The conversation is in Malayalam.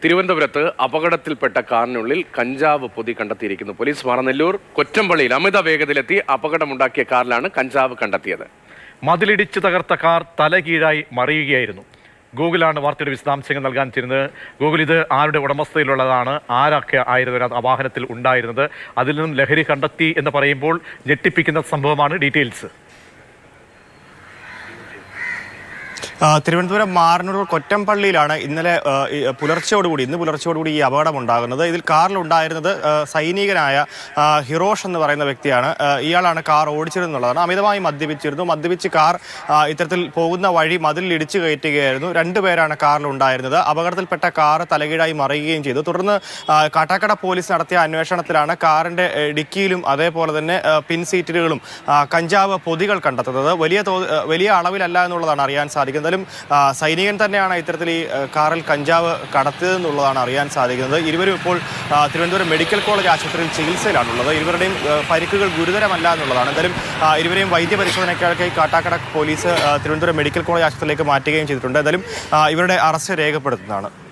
തിരുവനന്തപുരത്ത് അപകടത്തിൽപ്പെട്ട കാറിനുള്ളിൽ കഞ്ചാവ് പൊതി കണ്ടെത്തിയിരിക്കുന്നു. പോലീസ് മാറനെല്ലൂർ കൊറ്റമ്പള്ളിയിൽ അമിത വേഗതയിലെത്തി അപകടമുണ്ടാക്കിയ കാറിലാണ് കഞ്ചാവ് കണ്ടെത്തിയത്. മതിലിടിച്ചു തകർത്ത കാർ തലകീഴായി മറിയുകയായിരുന്നു. ഗൂഗിളാണ് വാർത്തയുടെ വിശദാംശങ്ങൾ നൽകാൻ ചേരുന്നത്. ഗൂഗിൾ, ഇത് ആരുടെ ഉടമസ്ഥയിലുള്ളതാണ്? ആരൊക്കെ ആയിരുന്നു ആ വാഹനത്തിൽ ഉണ്ടായിരുന്നത്? അതിൽ നിന്നും ലഹരി കണ്ടെത്തി എന്ന് പറയുമ്പോൾ ഞെട്ടിപ്പിക്കുന്ന സംഭവമാണ്. ഡീറ്റെയിൽസ്. തിരുവനന്തപുരം മാറനൂർ കൊറ്റമ്പള്ളിയിലാണ് ഇന്ന് പുലർച്ചയോടുകൂടി ഈ അപകടം ഉണ്ടാകുന്നത്. ഇതിൽ കാറിലുണ്ടായിരുന്നത് സൈനികനായ ഹിറോഷ് എന്ന് പറയുന്ന വ്യക്തിയാണ്. ഇയാളാണ് കാർ ഓടിച്ചിരുന്നുള്ളതാണ്. അമിതമായി മദ്യപിച്ച് കാർ ഇത്തരത്തിൽ പോകുന്ന വഴി മതിലിൽ ഇടിച്ചു കയറ്റുകയായിരുന്നു. രണ്ടുപേരാണ് കാറിലുണ്ടായിരുന്നത്. അപകടത്തിൽപ്പെട്ട കാർ തലകീഴായി മറിയുകയും ചെയ്തു. തുടർന്ന് കാട്ടാക്കട പോലീസ് നടത്തിയ അന്വേഷണത്തിലാണ് കാറിന്റെ ഡിക്കിയിലും അതേപോലെ തന്നെ പിൻ സീറ്റുകളിലും കഞ്ചാവ് പൊതികൾ കണ്ടെത്തുന്നത്. വലിയ അളവിലല്ല എന്നുള്ളതാണ് അറിയാൻ സാധിക്കുന്നത്. സൈനികൻ തന്നെയാണ് ഇത്തരത്തിൽ ഈ കാറിൽ കഞ്ചാവ് കടത്തിയതെന്നുള്ളതാണ് അറിയാൻ സാധിക്കുന്നത്. ഇരുവരും ഇപ്പോൾ തിരുവനന്തപുരം മെഡിക്കൽ കോളേജ് ആശുപത്രിയിൽ ചികിത്സയിലാണുള്ളത്. ഇരുവരുടെയും പരിക്കുകൾ ഗുരുതരമല്ല എന്നുള്ളതാണ്. എന്തായാലും ഇരുവരെയും വൈദ്യപരിശോധനയ്ക്കായി Kattakada police Thiruvananthapuram medical college ആശുപത്രിയിലേക്ക് മാറ്റുകയും ചെയ്തിട്ടുണ്ട്. എന്തായാലും ഇവരുടെ അറസ്റ്റ് രേഖപ്പെടുത്തുന്നതാണ്.